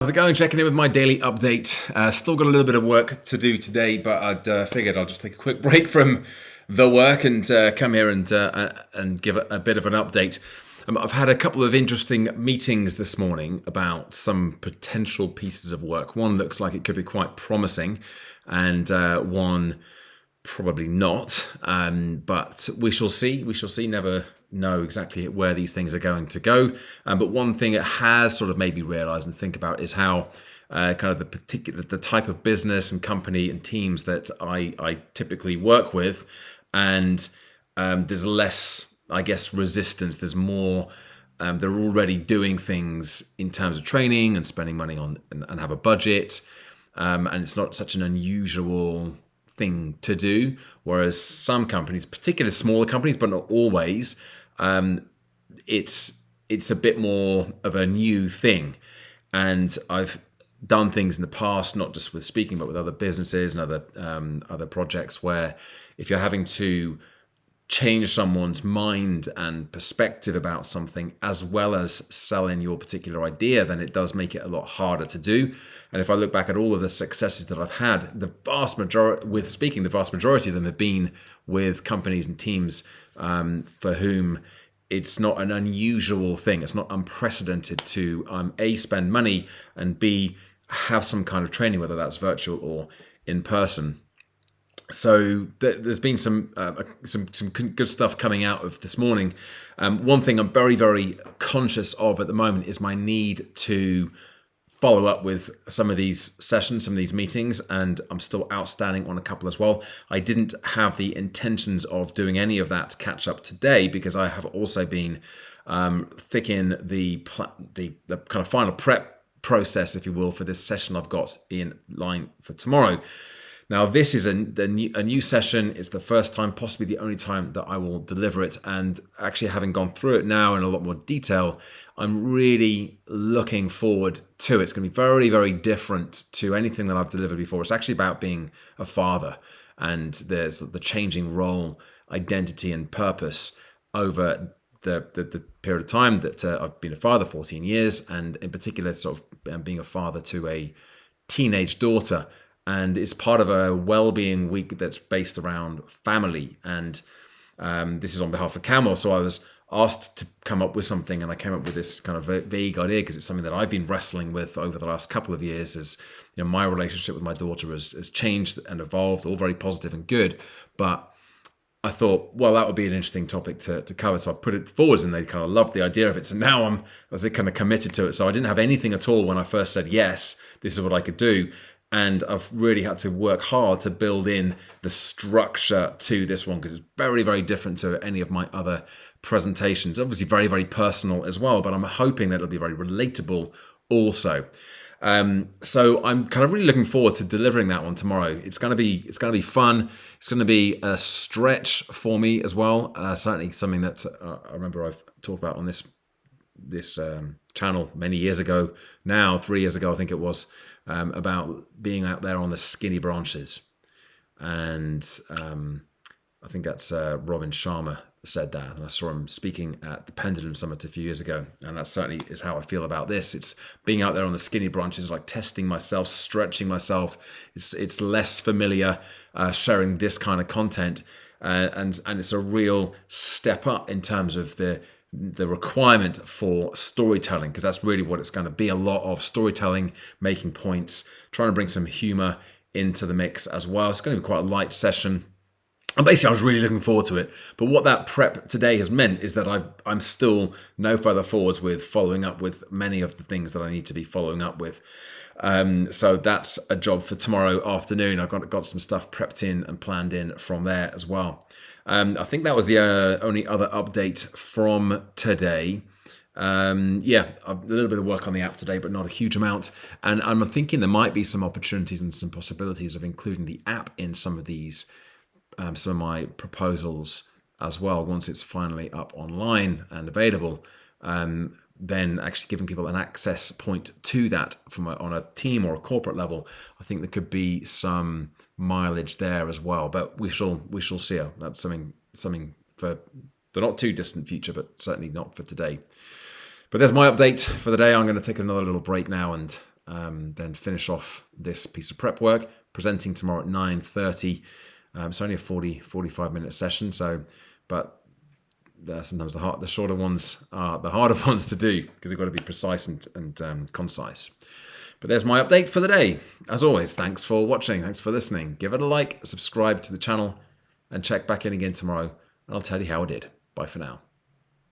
How's it going? Checking in with my daily update. Still got a little bit of work to do today, but I'd figured I'll just take a quick break from the work and come here and give a bit of an update. I've had a couple of interesting meetings this morning about some potential pieces of work. One looks like it could be quite promising, and one probably not. But we shall see. We shall see. Never know exactly where these things are going to go. But one thing it has sort of made me realize and think about is how kind of the type of business and company and teams that I typically work with, and there's less, I guess, resistance. There's more. They're already doing things in terms of training and spending money on and have a budget, and it's not such an unusual thing to do. Whereas some companies, particularly smaller companies, but not always, it's a bit more of a new thing. And I've done things in the past, not just with speaking, but with other businesses and other projects, where if you're having to change someone's mind and perspective about something as well as selling your particular idea, then it does make it a lot harder to do. And if I look back at all of the successes that I've had, the vast majority of them have been with companies and teams for whom it's not an unusual thing. It's not unprecedented to A, spend money, and B, have some kind of training, whether that's virtual or in person. So there's been some good stuff coming out of this morning. One thing I'm very, very conscious of at the moment is my need to follow up with some of these sessions, some of these meetings, and I'm still outstanding on a couple as well. I didn't have the intentions of doing any of that catch up today because I have also been thick in the kind of final prep process, if you will, for this session I've got in line for tomorrow. Now, this is a new session. It's the first time, possibly the only time, that I will deliver it. And actually, having gone through it now in a lot more detail, I'm really looking forward to it. It's going to be very, very different to anything that I've delivered before. It's actually about being a father, and there's the changing role, identity, and purpose over the period of time that I've been a father, 14 years, and in particular, sort of being a father to a teenage daughter. And it's part of a well-being week that's based around family. And this is on behalf of Camel. So I was asked to come up with something, and I came up with this kind of vague idea because it's something that I've been wrestling with over the last couple of years. As you know, my relationship with my daughter has changed and evolved, all very positive and good. But I thought, well, that would be an interesting topic to cover. So I put it forward, and they kind of loved the idea of it. So now I was kind of committed to it. So I didn't have anything at all when I first said, yes, this is what I could do. And I've really had to work hard to build in the structure to this one because it's very, very different to any of my other presentations. Obviously very, very personal as well, but I'm hoping that it'll be very relatable also. So I'm kind of really looking forward to delivering that one tomorrow. It's going to be fun. It's going to be a stretch for me as well. Certainly something that I remember I've talked about on this channel many years ago now, 3 years ago, I think it was. About being out there on the skinny branches. And I think that's Robin Sharma said that. And I saw him speaking at the Pendulum Summit a few years ago. And that certainly is how I feel about this. It's being out there on the skinny branches, like testing myself, stretching myself. It's less familiar sharing this kind of content. And it's a real step up in terms of the requirement for storytelling, because that's really what it's going to be. A lot of storytelling, making points, trying to bring some humor into the mix as well. It's going to be quite a light session. And basically, I was really looking forward to it. But what that prep today has meant is that I'm still no further forwards with following up with many of the things that I need to be following up with. So that's a job for tomorrow afternoon. I've got some stuff prepped in and planned in from there as well. I think that was the only other update from today. A little bit of work on the app today, but not a huge amount. And I'm thinking there might be some opportunities and some possibilities of including the app in some of these, some of my proposals as well, once it's finally up online and available. Then actually giving people an access point to that on a team or a corporate level. I think there could be some mileage there as well, but we shall see. That's something for the not too distant future, but certainly not for today. But there's my update for the day. I'm going to take another little break now and then finish off this piece of prep work, presenting tomorrow at 9:30. It's only a 45-minute session, but sometimes the shorter ones are the harder ones to do because we've got to be precise and concise. But there's my update for the day. As always, thanks for watching. Thanks for listening. Give it a like, subscribe to the channel, and check back in again tomorrow, and I'll tell you how I did. Bye for now.